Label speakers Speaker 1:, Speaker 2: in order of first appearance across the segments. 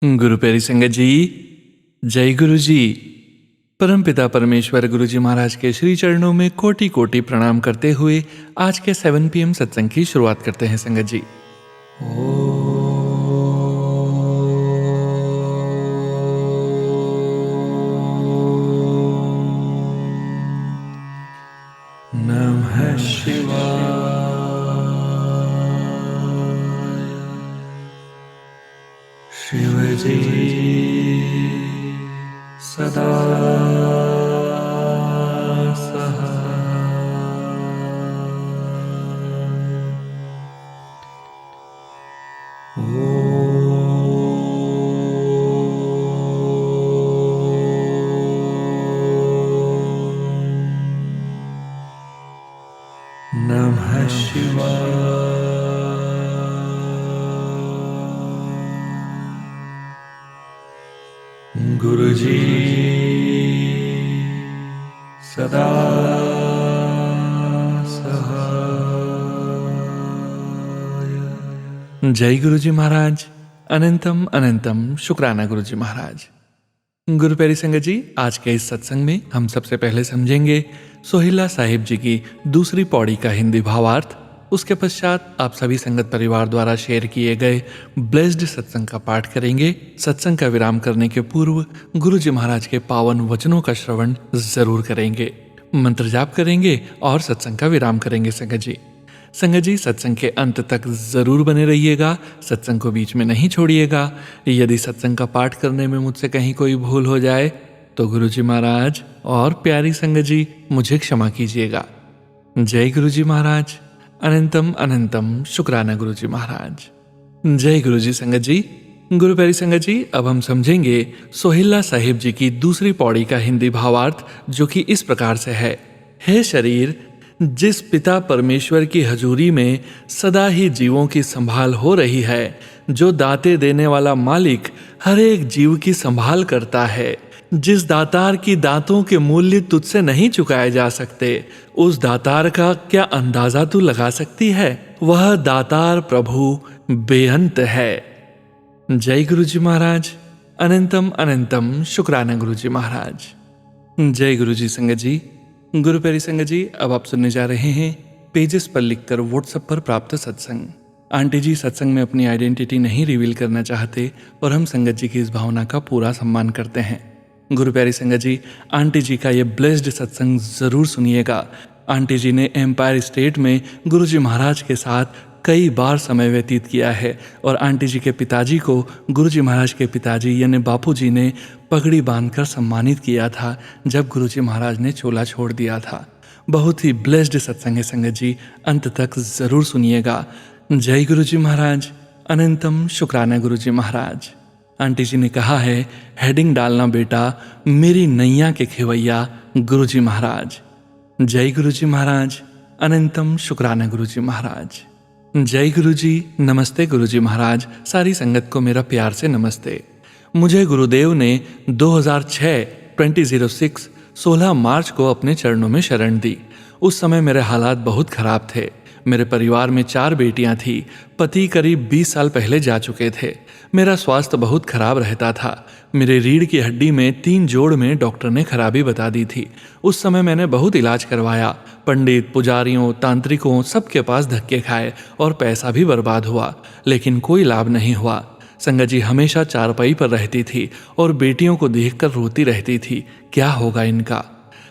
Speaker 1: गुरु प्यारी संगत जी, जय गुरु जी। परमपिता परमेश्वर गुरु जी महाराज के श्री चरणों में कोटि कोटि प्रणाम करते हुए आज के 7 PM सत्संग की शुरुआत करते हैं संगत जी। नमः शिवाय। शिव जी सदा नमः शिवाय। गुरु जी सदा सहाय। जय गुरु जी महाराज। अनंतम अनंतम शुक्राना गुरु जी महाराज। गुरु प्यारी संगत जी, आज के इस सत्संग में हम सबसे पहले समझेंगे सोहिला साहिब जी की दूसरी पौड़ी का हिंदी भावार्थ। उसके पश्चात आप सभी संगत परिवार द्वारा शेयर किए गए ब्लेस्ड सत्संग का पाठ करेंगे। सत्संग का विराम करने के पूर्व गुरु जी महाराज के पावन वचनों का श्रवण जरूर करेंगे, मंत्र जाप करेंगे और सत्संग का विराम करेंगे। संगत जी सत्संग के अंत तक जरूर बने रहिएगा, सत्संग को बीच में नहीं छोड़िएगा। यदि सत्संग का पाठ करने में मुझसे कहीं कोई भूल हो जाए तो गुरु जी महाराज और प्यारी संगत जी मुझे क्षमा कीजिएगा। जय गुरु जी महाराज। अनंतम अनंतम शुक्राना गुरु जी महाराज। जय गुरु जी संगत जी। गुरु प्यारी संगत जी, अब हम समझेंगे सोहिला साहिब जी की दूसरी पौड़ी का हिंदी भावार्थ, जो कि इस प्रकार से है। हे शरीर, जिस पिता परमेश्वर की हजूरी में सदा ही जीवों की संभाल हो रही है, जो दाते देने वाला मालिक हर एक जीव की संभाल करता है, जिस दातार की दातों के मूल्य तुझसे नहीं चुकाए जा सकते, उस दातार का क्या अंदाजा तू लगा सकती है? वह दातार प्रभु बेअंत है। जय गुरु जी महाराज। अनंतम अनंतम शुक्राना गुरु जी महाराज। जय गुरु जी संगत जी। गुरु प्यारी संगत जी, अब आप सुनने जा रहे हैं पेजेस पर लिखकर व्हाट्सएप पर प्राप्त सत्संग। आंटी जी सत्संग में अपनी आइडेंटिटी नहीं रिवील करना चाहते और हम संगत जी की इस भावना का पूरा सम्मान करते हैं। गुरु प्यारी संगत जी, आंटी जी का ये ब्लेस्ड सत्संग जरूर सुनिएगा। आंटी जी ने एम्पायर स्टेट में गुरु जी महाराज के साथ कई बार समय व्यतीत किया है और आंटी जी के पिताजी को गुरु जी महाराज के पिताजी यानी बापू जी ने पगड़ी बांधकर सम्मानित किया था जब गुरु जी महाराज ने चोला छोड़ दिया था। बहुत ही ब्लेस्ड सत्संग है संगत जी, अंत तक जरूर सुनिएगा। जय गुरु जी महाराज। अनंतम शुक्राना गुरु जी महाराज। आंटी जी ने कहा है, हेडिंग डालना बेटा, मेरी नैया के खेवैया गुरु जी महाराज। जय गुरु जी महाराज। अनंतम शुक्राना गुरु जी महाराज। जय गुरु जी। नमस्ते गुरु जी महाराज। सारी संगत को मेरा प्यार से नमस्ते। मुझे गुरुदेव ने 2006 16 मार्च को अपने चरणों में शरण दी। उस समय मेरे हालात बहुत खराब थे। मेरे परिवार में 4 बेटियां थी। पति करीब 20 साल पहले जा चुके थे। मेरा स्वास्थ्य बहुत खराब रहता था। मेरे रीढ़ की हड्डी में 3 जोड़ में डॉक्टर ने खराबी बता दी थी। उस समय मैंने बहुत इलाज करवाया, पंडित, पुजारियों, तांत्रिकों सबके पास धक्के खाए और पैसा भी बर्बाद हुआ, लेकिन कोई लाभ नहीं हुआ। संगत जी हमेशा चारपाई पर रहती थी और बेटियों को देखकर रोती रहती थी, क्या होगा इनका।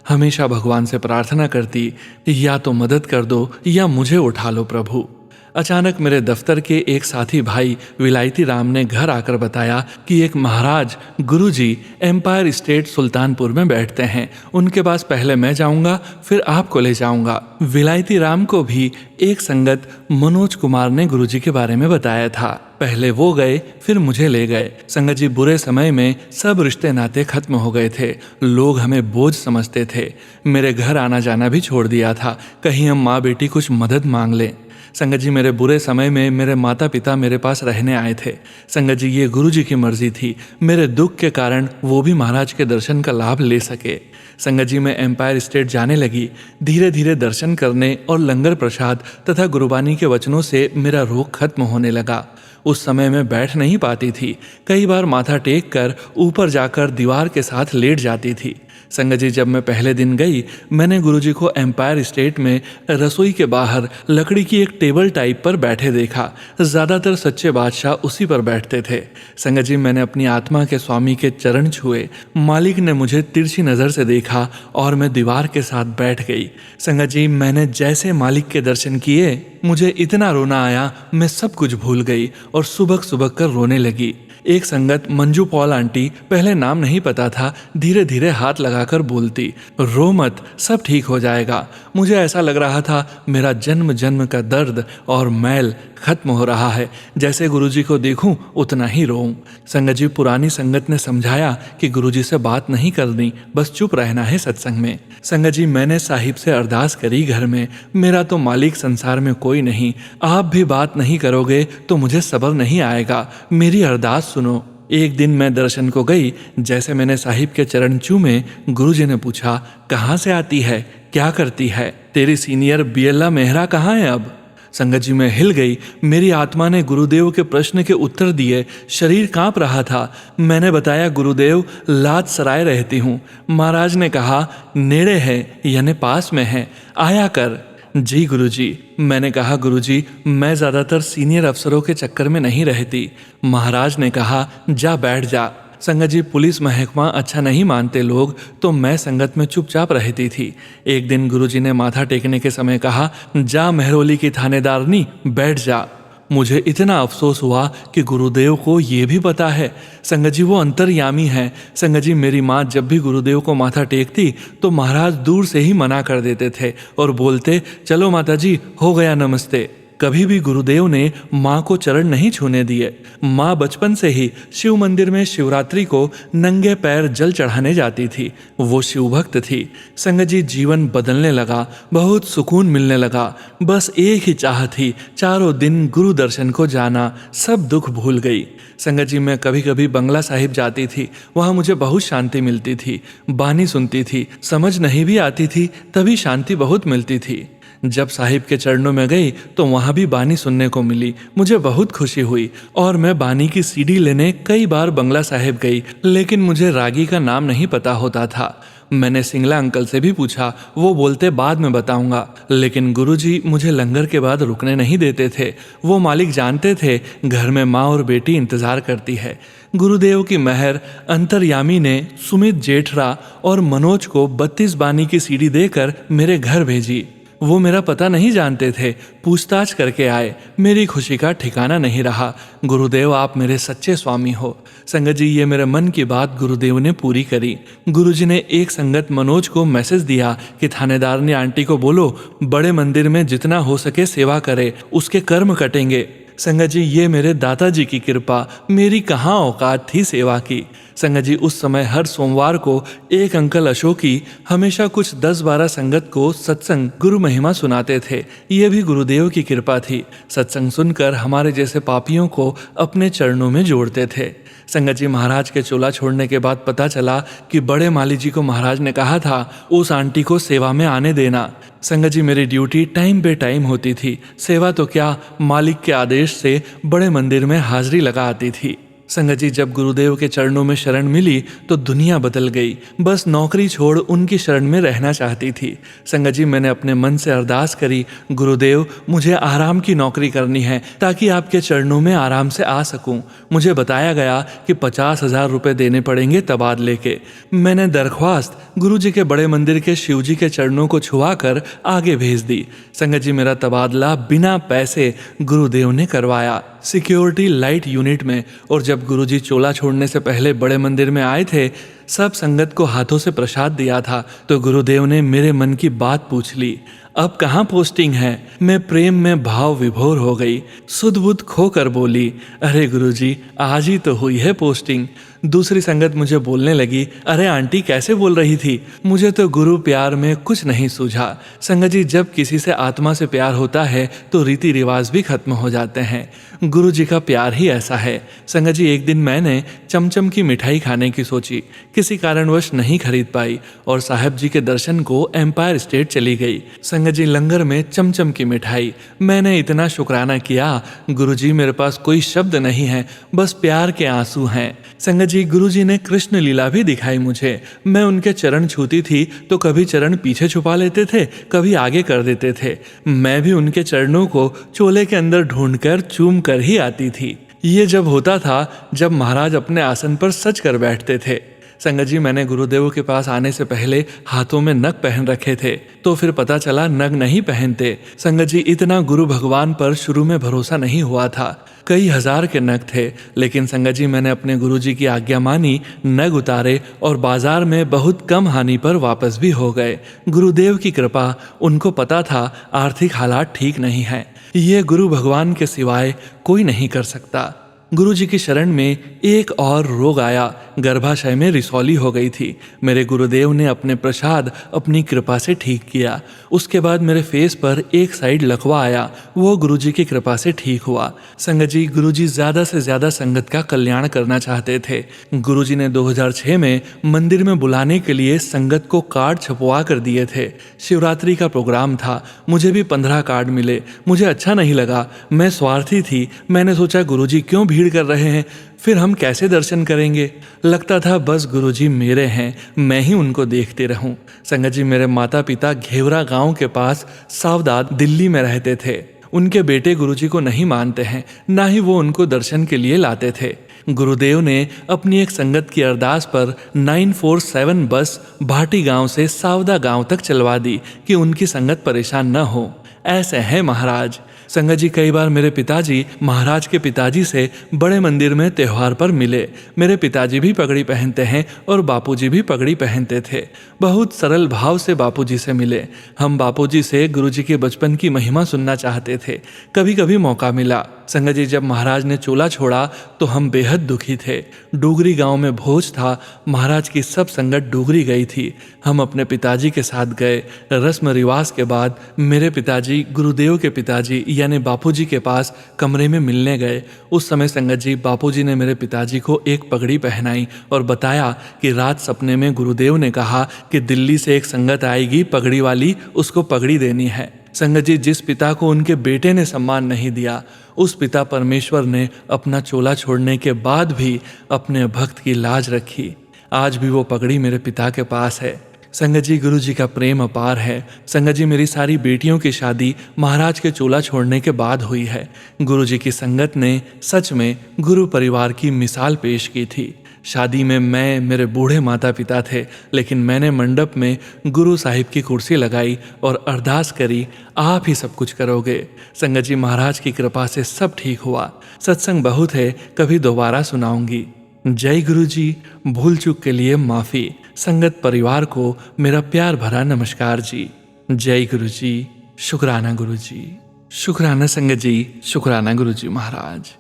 Speaker 1: हमेशा भगवान से प्रार्थना करती, या तो मदद कर दो या मुझे उठा लो प्रभु। अचानक मेरे दफ्तर के एक साथी भाई विलायती राम ने घर आकर बताया कि एक महाराज गुरुजी एम्पायर स्टेट सुल्तानपुर में बैठते हैं, उनके पास पहले मैं जाऊंगा फिर आपको ले जाऊंगा। विलायती राम को भी एक संगत मनोज कुमार ने गुरुजी के बारे में बताया था। पहले वो गए फिर मुझे ले गए। संगत जी, बुरे समय में सब रिश्ते नाते खत्म हो गए थे। लोग हमें बोझ समझते थे। मेरे घर आना जाना भी छोड़ दिया था, कहीं हम माँ बेटी कुछ मदद मांग लें। संगत जी, मेरे बुरे समय में मेरे माता पिता मेरे पास रहने आए थे। संगत जी, ये गुरु जी की मर्जी थी, मेरे दुख के कारण वो भी महाराज के दर्शन का लाभ ले सके। संगत जी, मैं एम्पायर स्टेट जाने लगी। धीरे धीरे दर्शन करने और लंगर प्रसाद तथा गुरुबानी के वचनों से मेरा रोग खत्म होने लगा। उस समय मैं बैठ नहीं पाती थी। कई बार माथा टेक कर ऊपर जाकर दीवार के साथ लेट जाती थी। संगत जी, जब मैं पहले दिन गई, मैंने गुरुजी को एम्पायर स्टेट में रसोई के बाहर लकड़ी की एक टेबल टाइप पर बैठे देखा। ज़्यादातर सच्चे बादशाह उसी पर बैठते थे। संगत जी, मैंने अपनी आत्मा के स्वामी के चरण छुए। मालिक ने मुझे तिरछी नज़र से देखा और मैं दीवार के साथ बैठ गई। संगत जी, मैंने जैसे मालिक के दर्शन किए, मुझे इतना रोना आया, मैं सब कुछ भूल गई और सुबह सुबह कर रोने लगी। एक संगत मंजू पॉल आंटी, पहले नाम नहीं पता था, धीरे धीरे हाथ लगाकर बोलती, रो मत, सब ठीक हो जाएगा। मुझे ऐसा लग रहा था मेरा जन्म जन्म का दर्द और मैल खत्म हो रहा है। जैसे गुरुजी को देखूं उतना ही रोऊं। संगत जी, पुरानी संगत ने समझाया कि गुरुजी से बात नहीं करनी, बस चुप रहना है सत्संग में। संगत जी, मैंने साहिब से अरदास करी घर में, मेरा तो मालिक संसार में कोई नहीं, आप भी बात नहीं करोगे तो मुझे सब्र नहीं आएगा, मेरी अरदास सुनो। एक दिन मैं दर्शन को गई। जैसे मैंने साहिब के चरण चूमे, गुरुजी ने पूछा, कहाँ से आती है, क्या करती है, तेरी सीनियर बियल्ला मेहरा कहाँ है अब? संगत जी, मैं हिल गई। मेरी आत्मा ने गुरुदेव के प्रश्न के उत्तर दिए। शरीर कांप रहा था। मैंने बताया, गुरुदेव, लात सराय रहती हूँ। महाराज ने कहा, नेड़े है यानी पास में है, आया कर। जी गुरुजी। मैंने कहा, गुरुजी, मैं ज़्यादातर सीनियर अफसरों के चक्कर में नहीं रहती। महाराज ने कहा, जा बैठ जा। संगत जी, पुलिस महकमा अच्छा नहीं मानते लोग, तो मैं संगत में चुपचाप रहती थी। एक दिन गुरुजी ने माथा टेकने के समय कहा, जा मेहरौली की थानेदारनी, बैठ जा। मुझे इतना अफसोस हुआ कि गुरुदेव को ये भी पता है। संगत जी, वो अंतर्यामी है। संगत जी, मेरी माँ जब भी गुरुदेव को माथा टेकती तो महाराज दूर से ही मना कर देते थे और बोलते, चलो माता जी, हो गया नमस्ते। कभी भी गुरुदेव ने माँ को चरण नहीं छूने दिए। माँ बचपन से ही शिव मंदिर में शिवरात्रि को नंगे पैर जल चढ़ाने जाती थी। वो शिव भक्त थी। संगत जी, जीवन बदलने लगा, बहुत सुकून मिलने लगा। बस एक ही चाह थी, चारों दिन गुरु दर्शन को जाना। सब दुख भूल गई। संगत जी, मैं कभी कभी बंगला साहिब जाती थी, वहाँ मुझे बहुत शांति मिलती थी। बानी सुनती थी, समझ नहीं भी आती थी, तभी शांति बहुत मिलती थी। जब साहिब के चरणों में गई तो वहाँ भी बानी सुनने को मिली। मुझे बहुत खुशी हुई और मैं बानी की सीडी लेने कई बार बंगला साहिब गई, लेकिन मुझे रागी का नाम नहीं पता होता था। मैंने सिंगला अंकल से भी पूछा, वो बोलते बाद में बताऊंगा, लेकिन गुरुजी मुझे लंगर के बाद रुकने नहीं देते थे। वो मालिक जानते थे घर में माँ और बेटी इंतजार करती है। गुरुदेव की मेहर, अंतर्यामी ने सुमित जेठरा और मनोज को 32 बानी की सीडी देकर मेरे घर भेजी। वो मेरा पता नहीं जानते थे, पूछताछ करके आए। मेरी खुशी का ठिकाना नहीं रहा। गुरुदेव, आप मेरे सच्चे स्वामी हो। संगत जी, ये मेरे मन की बात गुरुदेव ने पूरी करी। गुरुजी ने एक संगत मनोज को मैसेज दिया कि थानेदारनी आंटी को बोलो, बड़े मंदिर में जितना हो सके सेवा करे, उसके कर्म कटेंगे। संगत जी, ये मेरे दादाजी की कृपा, मेरी कहाँ औकात थी सेवा की। संगत जी, उस समय हर सोमवार को एक अंकल अशोकी हमेशा कुछ 10-12 संगत को सत्संग गुरु महिमा सुनाते थे। ये भी गुरुदेव की कृपा थी। सत्संग सुनकर हमारे जैसे पापियों को अपने चरणों में जोड़ते थे। संगत जी, महाराज के चोला छोड़ने के बाद पता चला कि बड़े माली जी को महाराज ने कहा था उस आंटी को सेवा में आने देना। संगत जी, मेरी ड्यूटी टाइम पे टाइम होती थी। सेवा तो क्या, मालिक के आदेश से बड़े मंदिर में हाजिरी लगा आती थी। संगत जी, जब गुरुदेव के चरणों में शरण मिली तो दुनिया बदल गई। बस नौकरी छोड़ उनकी शरण में रहना चाहती थी। संगत जी, मैंने अपने मन से अरदास करी, गुरुदेव, मुझे आराम की नौकरी करनी है ताकि आपके चरणों में आराम से आ सकूं। मुझे बताया गया कि 50,000 रुपये देने पड़ेंगे तबादले के। मैंने दरख्वास्त गुरु जी के बड़े मंदिर के शिव जी के चरणों को छुआ कर आगे भेज दी। संगत जी, मेरा तबादला बिना पैसे गुरुदेव ने करवाया, सिक्योरिटी लाइट यूनिट में। और जब गुरुजी चोला छोड़ने से पहले बड़े मंदिर में आए थे, सब संगत को हाथों से प्रसाद दिया था, तो गुरुदेव ने मेरे मन की बात पूछ ली, अब कहाँ पोस्टिंग है? मैं प्रेम में भाव विभोर हो गई, सुध बुध खो कर बोली, अरे गुरुजी, आज ही तो हुई है पोस्टिंग। दूसरी संगत मुझे बोलने लगी, अरे आंटी कैसे बोल रही थी, मुझे तो गुरु प्यार में कुछ नहीं सूझा। संगत जी, जब किसी से आत्मा से प्यार होता है तो रीति रिवाज भी खत्म हो जाते हैं। गुरु जी का प्यार ही ऐसा है। संगत जी, एक दिन मैंने चमचम की मिठाई खाने की सोची। किसी कारणवश नहीं खरीद पाई और साहब जी के दर्शन को एम्पायर स्टेट चली गई। संगत जी लंगर में चमचम की मिठाई। मैंने इतना शुक्राना किया, गुरुजी मेरे पास कोई शब्द नहीं है, बस प्यार के आंसू हैं। संगत जी गुरुजी ने कृष्ण लीला भी दिखाई मुझे। मैं उनके चरण छूती थी तो कभी चरण पीछे छुपा लेते थे, कभी आगे कर देते थे। मैं भी उनके चरणों को चोले के अंदर ढूंढकर चूम कर ही आती थी। ये जब होता था जब महाराज अपने आसन पर सच कर बैठते थे। संगत जी मैंने गुरुदेव के पास आने से पहले हाथों में नग पहन रखे थे, तो फिर पता चला नग नहीं पहनते। संगत जी इतना गुरु भगवान पर शुरू में भरोसा नहीं हुआ था। कई हजार के नग थे, लेकिन संगत जी मैंने अपने गुरुजी की आज्ञा मानी, नग उतारे और बाजार में बहुत कम हानि पर वापस भी हो गए। गुरुदेव की कृपा। उनको पता था आर्थिक हालात ठीक नहीं है, ये गुरु भगवान के सिवाय कोई नहीं कर सकता। गुरुजी की शरण में एक और रोग आया। गर्भाशय में रिसौली हो गई थी। मेरे गुरुदेव ने अपने प्रसाद अपनी कृपा से ठीक किया। उसके बाद मेरे फेस पर एक साइड लकवा आया, वो गुरुजी की कृपा से ठीक हुआ। संगत जी गुरुजी ज्यादा से ज्यादा संगत का कल्याण करना चाहते थे। गुरुजी ने 2006 में मंदिर में बुलाने के लिए संगत को कार्ड छपवा कर दिए थे। शिवरात्रि का प्रोग्राम था, मुझे भी 15 कार्ड मिले। मुझे अच्छा नहीं लगा, मैं स्वार्थी थी। मैंने सोचा गुरुजी क्यों भीड़ कर रहे हैं, फिर हम कैसे दर्शन करेंगे। लगता था बस गुरुजी मेरे हैं, मैं ही उनको देखते रहूं। संगत जी मेरे माता पिता घेवरा गांव के पास सावदाद दिल्ली में रहते थे। उनके बेटे गुरुजी को नहीं मानते हैं, ना ही वो उनको दर्शन के लिए लाते थे। गुरुदेव ने अपनी एक संगत की अरदास पर 947 बस भाटी गांव से सावदा गांव तक चलवा दी कि उनकी संगत परेशान न हो। ऐसे हैं महाराज। संगत जी कई बार मेरे पिताजी महाराज के पिताजी से बड़े मंदिर में त्योहार पर मिले। मेरे पिताजी भी पगड़ी पहनते हैं और बापूजी भी पगड़ी पहनते थे। बहुत सरल भाव से बापूजी से मिले। हम बापूजी से गुरुजी के बचपन की महिमा सुनना चाहते थे। कभी कभी मौका मिला। संगत जी जब महाराज ने चोला छोड़ा तो हम बेहद दुखी थे। डूगरी गांव में भोज था, महाराज की सब संगत डूगरी गई थी। हम अपने पिताजी के साथ गए। रस्म रिवाज के बाद मेरे पिताजी गुरुदेव के पिताजी यानी बापूजी के पास कमरे में मिलने गए। उस समय संगत जी बापूजी ने मेरे पिताजी को एक पगड़ी पहनाई और बताया कि रात सपने में गुरुदेव ने कहा कि दिल्ली से एक संगत आएगी पगड़ी वाली, उसको पगड़ी देनी है। संगत जी जिस पिता को उनके बेटे ने सम्मान नहीं दिया, उस पिता परमेश्वर ने अपना चोला छोड़ने के बाद भी अपने भक्त की लाज रखी। आज भी वो पगड़ी मेरे पिता के पास है। संगत जी गुरु जी का प्रेम अपार है। संगत जी मेरी सारी बेटियों की शादी महाराज के चोला छोड़ने के बाद हुई है। गुरु जी की संगत ने सच में गुरु परिवार की मिसाल पेश की थी। शादी में मैं मेरे बूढ़े माता पिता थे, लेकिन मैंने मंडप में गुरु साहिब की कुर्सी लगाई और अरदास करी, आप ही सब कुछ करोगे। संगत जी महाराज की कृपा से सब ठीक हुआ। सत्संग बहुत है, कभी दोबारा सुनाऊंगी। जय गुरु जी। भूल चूक के लिए माफ़ी। संगत परिवार को मेरा प्यार भरा नमस्कार जी। जय गुरु जी। शुक्राना गुरु जी। शुक्राना संगत जी। शुक्राना गुरु जी महाराज।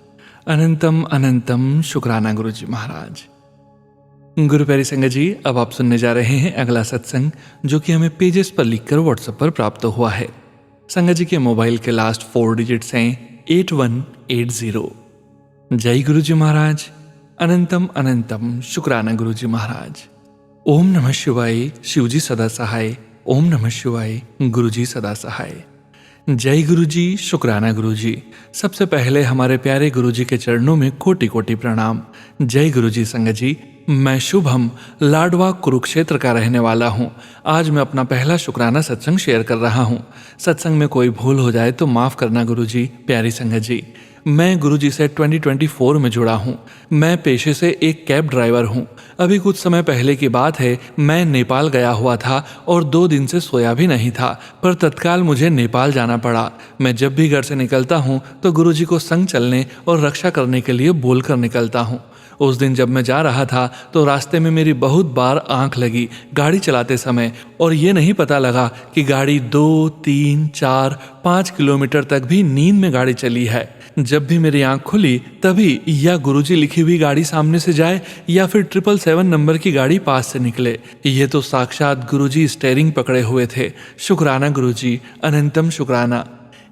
Speaker 1: अनंतम अनंतम शुक्राना गुरु जी महाराज। गुरु प्यारी संगत जी, अब आप सुनने जा रहे हैं अगला सत्संग, जो कि हमें पेजेस पर लिखकर व्हाट्सएप पर प्राप्त हुआ है। संगत जी के मोबाइल के लास्ट 4 डिजिट्स हैं 8180। जय गुरु जी महाराज। अनंतम अनंतम शुक्राना गुरु जी महाराज। ओम नमः शिवाय। शिवजी सदा सहाय। ओम नमः शिवाय। गुरु जी सदा सहाय। जय गुरु जी। शुक्राना गुरु जी। सबसे पहले हमारे प्यारे गुरु जी के चरणों में कोटि कोटि प्रणाम। जय गुरु जी संगत जी। मैं शुभम लाडवा कुरुक्षेत्र का रहने वाला हूँ। आज मैं अपना पहला शुक्राना सत्संग शेयर कर रहा हूँ। सत्संग में कोई भूल हो जाए तो माफ़ करना गुरु जी। प्यारी संगत जी, मैं गुरु जी से 2024 में जुड़ा हूँ। मैं पेशे से एक कैब ड्राइवर हूँ। अभी कुछ समय पहले की बात है, मैं नेपाल गया हुआ था और 2 दिन से सोया भी नहीं था, पर तत्काल मुझे नेपाल जाना पड़ा। मैं जब भी घर से निकलता हूँ तो गुरु जी को संग चलने और रक्षा करने के लिए बोलकर निकलता हूँ। उस दिन जब मैं जा रहा था तो रास्ते में मेरी बहुत बार आंख लगी गाड़ी चलाते समय, और ये नहीं पता लगा कि गाड़ी 2, 3, 4, 5 किलोमीटर तक भी नींद में गाड़ी चली है। जब भी मेरी आंख खुली तभी या गुरुजी लिखी हुई गाड़ी सामने से जाए या फिर 777 नंबर की गाड़ी पास से निकले। ये तो साक्षात गुरुजी स्टीयरिंग पकड़े हुए थे। शुक्राना गुरुजी, अनंतम शुक्राना।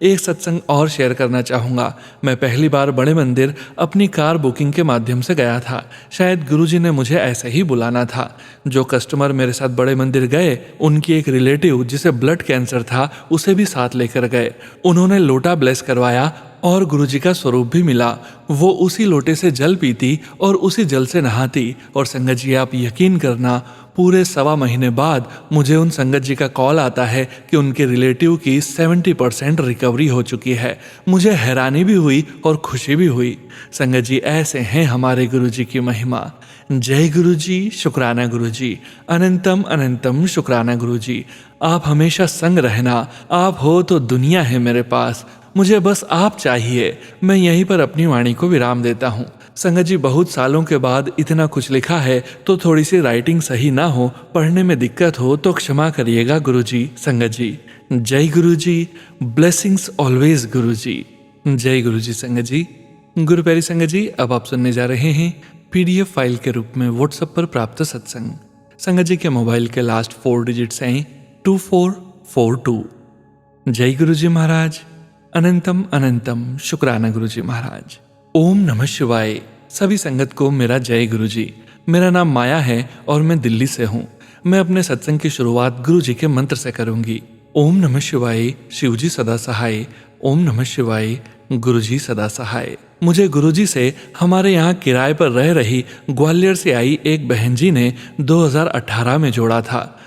Speaker 1: एक सत्संग और शेयर करना चाहूँगा। मैं पहली बार बड़े मंदिर अपनी कार बुकिंग के माध्यम से गया था। शायद गुरुजी ने मुझे ऐसे ही बुलाना था। जो कस्टमर मेरे साथ बड़े मंदिर गए, उनकी एक रिलेटिव जिसे ब्लड कैंसर था, उसे भी साथ लेकर गए। उन्होंने लोटा ब्लेस करवाया और गुरुजी का स्वरूप भी मिला। वो उसी लोटे से जल पीती और उसी जल से नहाती। और संगत जी, आप यकीन करना, पूरे 1.25 महीने बाद मुझे उन संगत जी का कॉल आता है कि उनके रिलेटिव की 70% रिकवरी हो चुकी है। मुझे हैरानी भी हुई और खुशी भी हुई। संगत जी, ऐसे हैं हमारे गुरुजी की महिमा। जय गुरुजी, शुक्राना गुरुजी, अनंतम अनंतम शुक्राना गुरुजी। आप हमेशा संग रहना। आप हो तो दुनिया है मेरे पास। मुझे बस आप चाहिए। मैं यहीं पर अपनी वाणी को विराम देता हूँ। संगत जी, बहुत सालों के बाद इतना कुछ लिखा है तो थोड़ी सी राइटिंग सही ना हो, पढ़ने में दिक्कत हो तो क्षमा करिएगा गुरुजी। संगत जी, जय गुरुजी, ब्लेसिंग्स ऑलवेज गुरुजी। जय गुरुजी। संगत जी, गुरु प्यारी संगत जी, अब आप सुनने जा रहे हैं PDF फाइल के रूप में व्हाट्सएप पर प्राप्त सत्संग। संगत जी के मोबाइल के लास्ट 4 डिजिट्स हैं 2442। जय गुरुजी महाराज, अनंतम अनंतम शुक्राना गुरुजी महाराज। ओम नमः शिवाय। सभी संगत को मेरा जय गुरुजी। मेरा नाम माया है और मैं दिल्ली से हूँ। मैं अपने सत्संग की शुरुआत गुरुजी के मंत्र से करूंगी। ओम नमः शिवाय, शिवजी सदा सहाय। ओम नमः शिवाय, गुरुजी सदा सहाय। मुझे गुरुजी से हमारे यहाँ किराए पर रह रही ग्वालियर से आई एक बहन जी ने 2018 में जोड़ा था।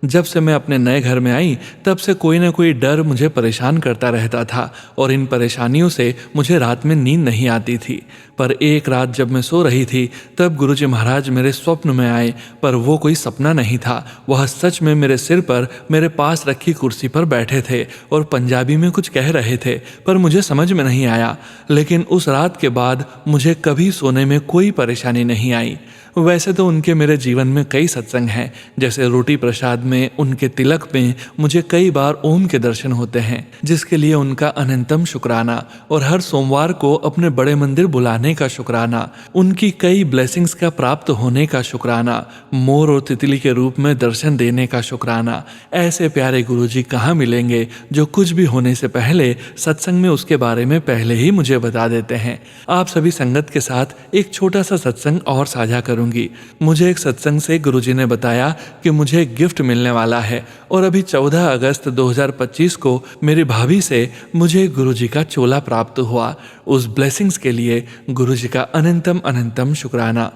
Speaker 1: जब से मैं अपने नए घर में आई, तब से कोई ना कोई डर मुझे परेशान करता रहता था और इन परेशानियों से मुझे रात में नींद नहीं आती थी। पर एक रात जब मैं सो रही थी, तब गुरुजी महाराज मेरे स्वप्न में आए। पर वो कोई सपना नहीं था, वह सच में मेरे सिर पर मेरे पास रखी कुर्सी पर बैठे थे और पंजाबी में कुछ कह रहे थे, पर मुझे समझ में नहीं आया। लेकिन उस रात के बाद मुझे कभी सोने में कोई परेशानी नहीं आई। वैसे तो उनके मेरे जीवन में कई सत्संग हैं, जैसे रोटी प्रसाद में उनके तिलक में मुझे कई बार ओम के दर्शन होते हैं, जिसके लिए उनका अनंतम शुक्राना। और हर सोमवार को अपने बड़े मंदिर बुलाने का शुक्राना, उनकी कई ब्लेसिंग्स का प्राप्त होने का शुक्राना, मोर और तितली के रूप में दर्शन देने का शुक्राना। ऐसे प्यारे गुरुजी कहाँ मिलेंगे जो कुछ भी होने से पहले सत्संग में उसके बारे में पहले ही मुझे बता देते हैं। आप सभी संगत के साथ एक छोटा सा सत्संग और साझा करूंगी। मुझे एक सत्संग से गुरुजी ने बताया कि मुझे एक गिफ्ट मिलने वाला है और अभी 14 अगस्त 2025 को मेरी भाभी से मुझे गुरुजी का चोला प्राप्त हुआ। उस ब्लेसिंग्स के लिए गुरुजी का अनंतम अनंतम शुक्राना।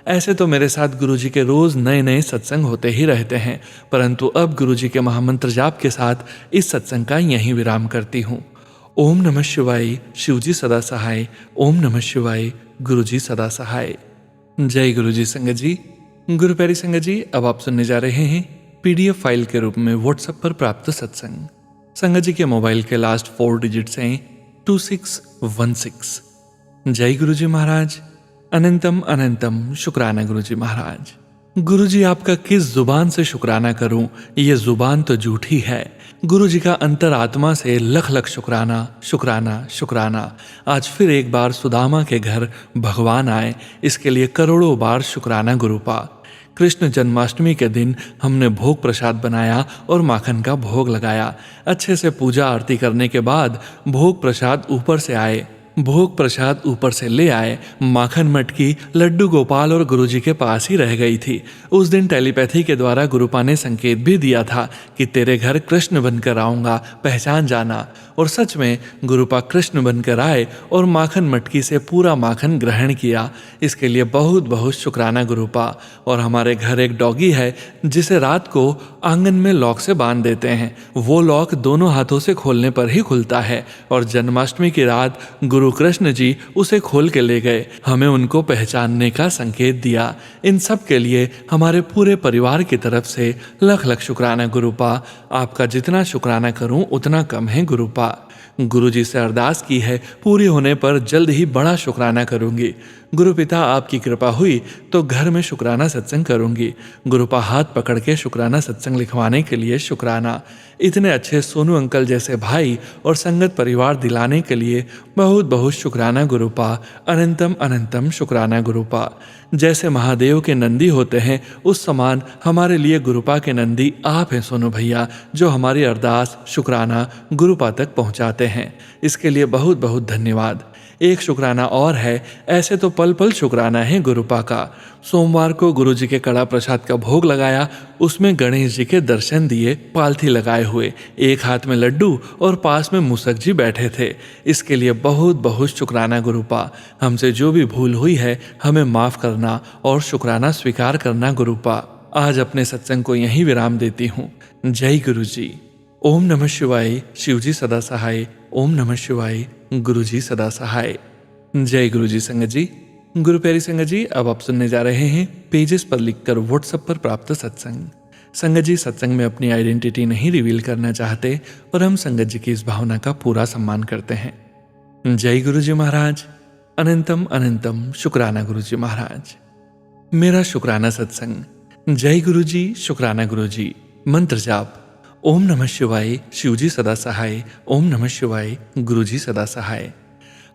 Speaker 1: ऐसे तो मेरे साथ गुरुजी के रोज नए नए सत्संग होते ही रहते हैं, परंतु अब गुरुजी के महामंत्र जाप के साथ इस सत्संग का यहीं विराम करती हूँ। ओम नमः शिवाय, शिवजी सदा सहाय। ओम नमः शिवाय, गुरुजी सदा सहाय। जय गुरुजी। संगत जी, गुरु प्यारी संगत जी, अब आप सुनने जा रहे हैं PDF फाइल के रूप में व्हाट्सएप पर प्राप्त सत्संग। संगत जी के मोबाइल के लास्ट 4 डिजिट्स हैं 2616। जय गुरुजी महाराज, अनंतम अनंतम शुक्राना गुरुजी महाराज। गुरुजी, आपका किस जुबान से शुक्राना करूं, ये जुबान तो झूठी है। गुरुजी का अंतरात्मा से लख लख शुक्राना शुक्राना शुक्राना। आज फिर एक बार सुदामा के घर भगवान आए, इसके लिए करोड़ों बार शुक्राना गुरुपा। कृष्ण जन्माष्टमी के दिन हमने भोग प्रसाद बनाया और माखन का भोग लगाया। अच्छे से पूजा आरती करने के बाद भोग प्रसाद ऊपर से आए। भोग प्रसाद ऊपर से ले आए। माखन मटकी लड्डू गोपाल और गुरुजी के पास ही रह गई थी। उस दिन टेलीपैथी के द्वारा गुरुपा ने संकेत भी दिया था कि तेरे घर कृष्ण बनकर आऊँगा, पहचान जाना। और सच में गुरुपा कृष्ण बनकर आए और माखन मटकी से पूरा माखन ग्रहण किया। इसके लिए बहुत बहुत शुक्राना गुरुपा। और हमारे घर एक डॉगी है जिसे रात को आंगन में लॉक से बांध देते हैं। वो लॉक दोनों हाथों से खोलने पर ही खुलता है और जन्माष्टमी की रात गुरु कृष्ण जी उसे खोल के ले गए, हमें उनको पहचानने का संकेत दिया। इन सब के लिए हमारे पूरे परिवार की तरफ से लख लख शुक्राना गुरुपा। आपका जितना शुक्राना करूं उतना कम है गुरुपा। गुरुजी से अरदास की है, पूरी होने पर जल्द ही बड़ा शुक्राना करूंगी। गुरु पिता आपकी कृपा हुई तो घर में शुक्राना सत्संग करूंगी। गुरुपा हाथ पकड़ के शुक्राना सत्संग लिखवाने के लिए शुक्राना। इतने अच्छे सोनू अंकल जैसे भाई और संगत परिवार दिलाने के लिए बहुत बहुत शुक्राना गुरुपा। अनंतम अनंतम शुक्राना गुरुपा। जैसे महादेव के नंदी होते हैं उस समान हमारे लिए गुरुपा के नंदी आप हैं सोनू भैया, जो हमारी अरदास शुक्राना गुरुपा तक पहुंचाते हैं। इसके लिए बहुत बहुत धन्यवाद। एक शुक्राना और है, ऐसे तो पल पल शुक्राना है गुरुपा का। सोमवार को गुरुजी के कड़ा प्रसाद का भोग लगाया, उसमें गणेश जी के दर्शन दिए पालथी लगाए हुए, एक हाथ में लड्डू और पास में मूसक जी बैठे थे। इसके लिए बहुत बहुत शुक्राना गुरुपा। हमसे जो भी भूल हुई है हमें माफ़ करना और शुक्राना स्वीकार करना गुरुपा। आज अपने सत्संग को यहीं विराम देती हूँ। जय गुरु जी। ओम नमः शिवाय। शिवजी सदा सहाय। ओम नमः शिवाय। गुरुजी सदा सहाय। जय गुरु जी। संगत जी, गुरु प्यारी संगत जी, अब आप सुनने जा रहे हैं पेजेस पर लिखकर व्हाट्सएप पर प्राप्त सत्संग। संगत जी सत्संग में अपनी आइडेंटिटी नहीं रिवील करना चाहते और हम संगत जी की इस भावना का पूरा सम्मान करते हैं। जय गुरु जी महाराज। अनंतम अनंतम शुक्राना गुरु जी महाराज। मेरा शुक्राना सत्संग। जय गुरु जी। शुक्राना गुरु जी। मंत्र जाप। ओम नमः शिवाय। शिवजी सदा सहाय। ओम नमः शिवाय। गुरुजी सदा सहाय।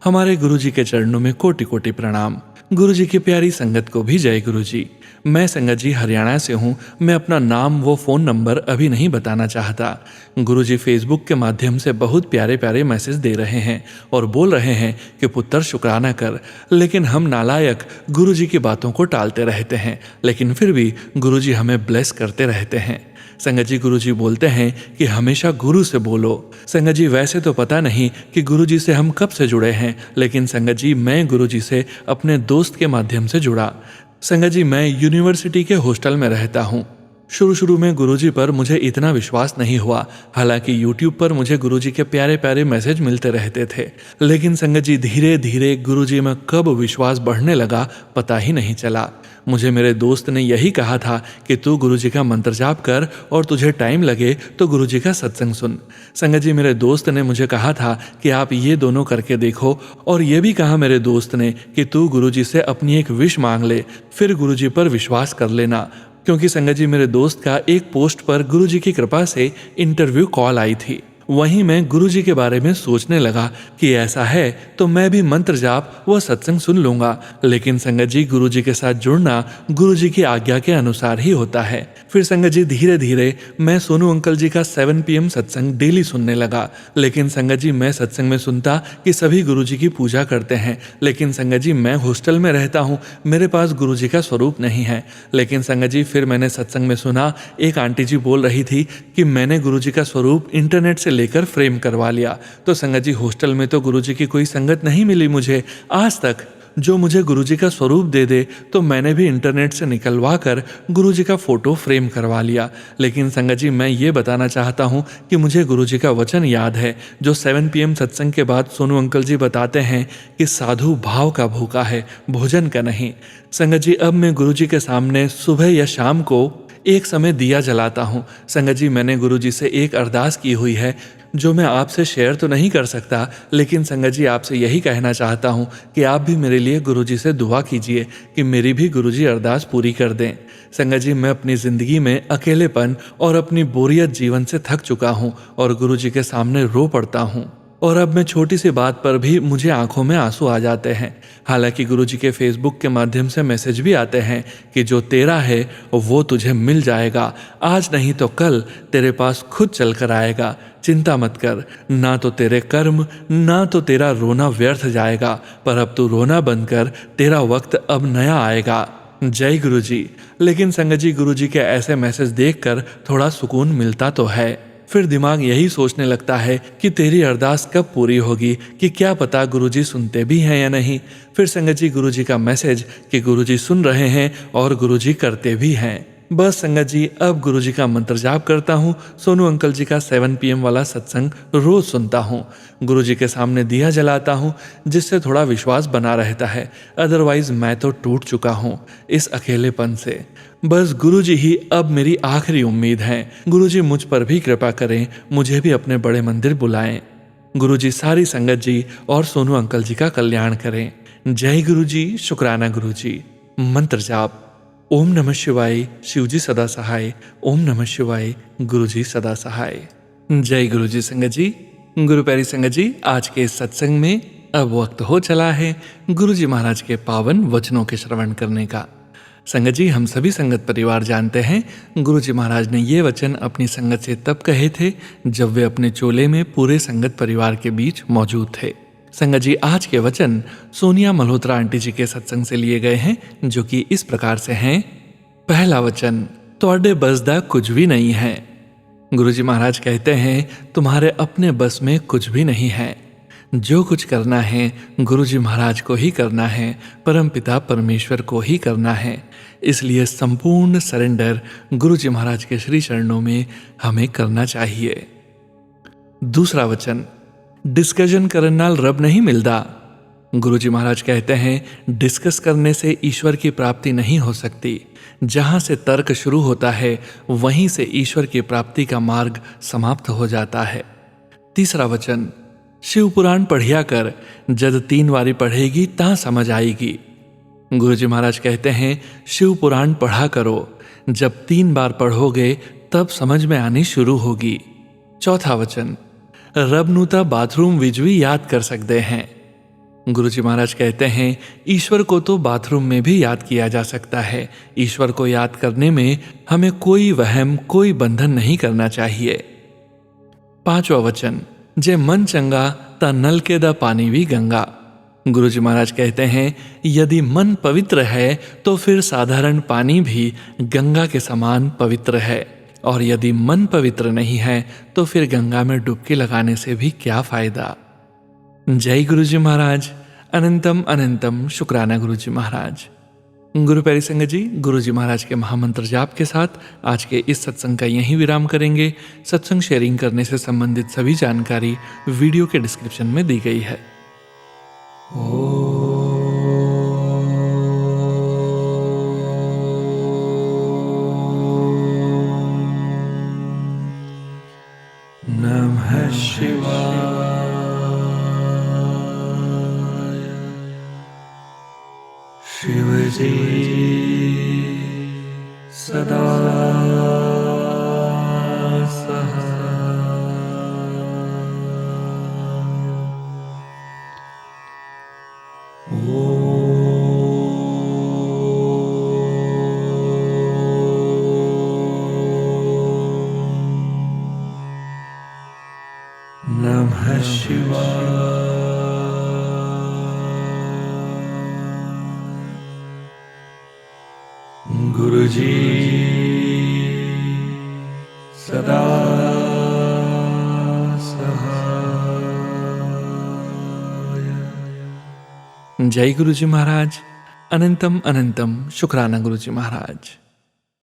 Speaker 1: हमारे गुरुजी के चरणों में कोटि कोटि प्रणाम। गुरुजी की प्यारी संगत को भी जय गुरुजी। मैं संगत जी हरियाणा से हूँ। मैं अपना नाम वो फ़ोन नंबर अभी नहीं बताना चाहता। गुरुजी फेसबुक के माध्यम से बहुत प्यारे प्यारे मैसेज दे रहे हैं और बोल रहे हैं कि पुत्र शुक्राना कर, लेकिन हम नालायक गुरुजी की बातों को टालते रहते हैं, लेकिन फिर भी गुरुजी हमें ब्लेस करते रहते हैं। संगत जी गुरुजी बोलते हैं कि हमेशा गुरु से बोलो। संगत जी वैसे तो पता नहीं कि गुरुजी से हम कब से जुड़े हैं, लेकिन संगत जी मैं गुरुजी से अपने दोस्त के माध्यम से जुड़ा। संगत जी मैं यूनिवर्सिटी के हॉस्टल में रहता हूँ। शुरू में गुरुजी पर मुझे इतना विश्वास नहीं हुआ, हालांकि यूट्यूब पर मुझे गुरुजी के प्यारे प्यारे मैसेज मिलते रहते थे, लेकिन संगत जी धीरे धीरे गुरुजी में कब विश्वास बढ़ने लगा पता ही नहीं चला। मुझे मेरे दोस्त ने यही कहा था कि तू गुरुजी का मंत्र जाप कर और तुझे टाइम लगे तो गुरुजी का सत्संग सुन। संगत जी मेरे दोस्त ने मुझे कहा था कि आप ये दोनों करके देखो, और ये भी कहा मेरे दोस्त ने कि तू गुरुजी से अपनी एक विश मांग ले, फिर गुरुजी पर विश्वास कर लेना। क्योंकि संगत जी मेरे दोस्त का एक पोस्ट पर गुरुजी की कृपा से इंटरव्यू कॉल आई थी। वहीं मैं गुरुजी के बारे में सोचने लगा कि ऐसा है तो मैं भी मंत्र जाप व सत्संग सुन लूंगा, लेकिन संगत जी गुरुजी के साथ जुड़ना गुरुजी की आज्ञा के अनुसार ही होता है। फिर संगत जी धीरे धीरे मैं सोनू अंकल जी का 7 PM सत्संग डेली सुनने लगा, लेकिन संगत जी मैं सत्संग में सुनता कि सभी गुरुजी की पूजा करते हैं, लेकिन संगत जी मैं हॉस्टल में रहता हूँ, मेरे पास गुरुजी का स्वरूप नहीं है। लेकिन संगत जी फिर मैंने सत्संग में सुना, एक आंटी जी बोल रही थी कि मैंने गुरुजी का स्वरूप इंटरनेट से लेकर फ्रेम करवा लिया। तो संगत जी हॉस्टल में तो गुरुजी की कोई संगत नहीं मिली मुझे आज तक जो मुझे गुरुजी का स्वरूप दे दे, तो मैंने भी इंटरनेट से निकलवा कर गुरुजी का फोटो फ्रेम करवा लिया। लेकिन संगत जी मैं ये बताना चाहता हूँ कि मुझे गुरुजी का वचन याद है जो 7 PM सत्संग के बाद सोनू अंकल जी बताते हैं कि साधु भाव का भूखा है, भोजन का नहीं। संगत जी अब मैं गुरुजी के सामने सुबह या शाम को एक समय दिया जलाता हूँ। संगत जी मैंने गुरुजी से एक अरदास की हुई है जो मैं आपसे शेयर तो नहीं कर सकता, लेकिन संगत जी आपसे यही कहना चाहता हूँ कि आप भी मेरे लिए गुरुजी से दुआ कीजिए कि मेरी भी गुरुजी अरदास पूरी कर दें। संगत जी मैं अपनी ज़िंदगी में अकेलेपन और अपनी बोरियत जीवन से थक चुका हूँ और गुरुजी के सामने रो पड़ता हूँ, और अब मैं छोटी सी बात पर भी मुझे आंखों में आंसू आ जाते हैं। हालांकि गुरुजी के फेसबुक के माध्यम से मैसेज भी आते हैं कि जो तेरा है वो तुझे मिल जाएगा, आज नहीं तो कल तेरे पास खुद चल कर आएगा, चिंता मत कर, ना तो तेरे कर्म ना तो तेरा रोना व्यर्थ जाएगा, पर अब तू रोना बंद कर, तेरा वक्त अब नया आएगा। जय गुरुजी। लेकिन संगत जी गुरुजी के ऐसे मैसेज देखकर थोड़ा सुकून मिलता तो है, फिर दिमाग यही सोचने लगता है कि तेरी अरदास कब पूरी होगी, कि क्या पता गुरुजी सुनते भी हैं या नहीं। फिर संगत जी गुरुजी का मैसेज कि गुरुजी सुन रहे हैं और गुरुजी करते भी हैं। बस संगत जी अब गुरुजी का मंत्र जाप करता हूँ, सोनू अंकल जी का 7 PM वाला सत्संग रोज सुनता हूँ, गुरुजी के सामने दिया जलाता हूँ, जिससे थोड़ा विश्वास बना रहता है। अदरवाइज मैं तो टूट चुका हूँ इस अकेलेपन से। बस गुरुजी ही अब मेरी आखिरी उम्मीद है। गुरुजी मुझ पर भी कृपा करें, मुझे भी अपने बड़े मंदिर बुलाएं। गुरुजी सारी संगत जी और सोनू अंकल जी का कल्याण करें। जय गुरु जी, शुक्राना गुरु जी। मंत्र जाप। ओम नमः शिवाय, शिव जी सदा सहाय। ओम नमः शिवाय, गुरु जी सदा सहाय। जय गुरु जी संगत जी। गुरु प्यारी संगत जी, आज के इस सत्संग में अब वक्त हो चला है गुरु जी महाराज के पावन वचनों के श्रवण करने का। संगत जी, हम सभी संगत परिवार जानते हैं गुरु जी महाराज ने ये वचन अपनी संगत से तब कहे थे जब वे अपने चोले में पूरे संगत परिवार के बीच मौजूद थे। संगत जी, आज के वचन सोनिया मल्होत्रा आंटी जी के सत्संग से लिए गए हैं, जो कि इस प्रकार से हैं। पहला वचन, तोड़े बस दा कुछ भी नहीं है। गुरु जी महाराज कहते हैं, तुम्हारे अपने बस में कुछ भी नहीं है। जो कुछ करना है गुरु जी महाराज को ही करना है, परमपिता परमेश्वर को ही करना है। इसलिए संपूर्ण सरेंडर गुरु जी महाराज के श्री चरणों में हमें करना चाहिए। दूसरा वचन, डिस्कशन करने नाल रब नहीं मिलता। गुरु जी महाराज कहते हैं, डिस्कस करने से ईश्वर की प्राप्ति नहीं हो सकती। जहां से तर्क शुरू होता है वहीं से ईश्वर की प्राप्ति का मार्ग समाप्त हो जाता है। तीसरा वचन, शिव पुराण पढ़िया कर, जद 3 बारी पढ़ेगी ता समझ आएगी। गुरु जी महाराज कहते हैं, शिव पुराण पढ़ा करो, जब 3 बार पढ़ोगे तब समझ में आनी शुरू होगी। चौथा वचन, रब नूता बाथरूम विच भी याद कर सकते हैं। गुरु जी महाराज कहते हैं, ईश्वर को तो बाथरूम में भी याद किया जा सकता है। ईश्वर को याद करने में हमें कोई वहम, कोई बंधन नहीं करना चाहिए। पांचवा वचन, जे मन चंगा ता नल के दा पानी भी गंगा। गुरु जी महाराज कहते हैं, यदि मन पवित्र है तो फिर साधारण पानी भी गंगा के समान पवित्र है, और यदि मन पवित्र नहीं है तो फिर गंगा में डुबकी लगाने से भी क्या फायदा। जय गुरु जी महाराज। अनंतम अनंतम शुक्राना गुरु जी महाराज। गुरु प्यारी संगत जी, गुरु जी महाराज के महामंत्र जाप के साथ आज के इस सत्संग का यहीं विराम करेंगे। सत्संग शेयरिंग करने से संबंधित सभी जानकारी वीडियो के डिस्क्रिप्शन में दी गई है। नमः शिवाय। शिव जी सदा सहाय। नमः शिवाय। गुरु जी सदा सहाय। जय गुरु जी महाराज। अनंतम अनंतम शुक्राना गुरु जी महाराज।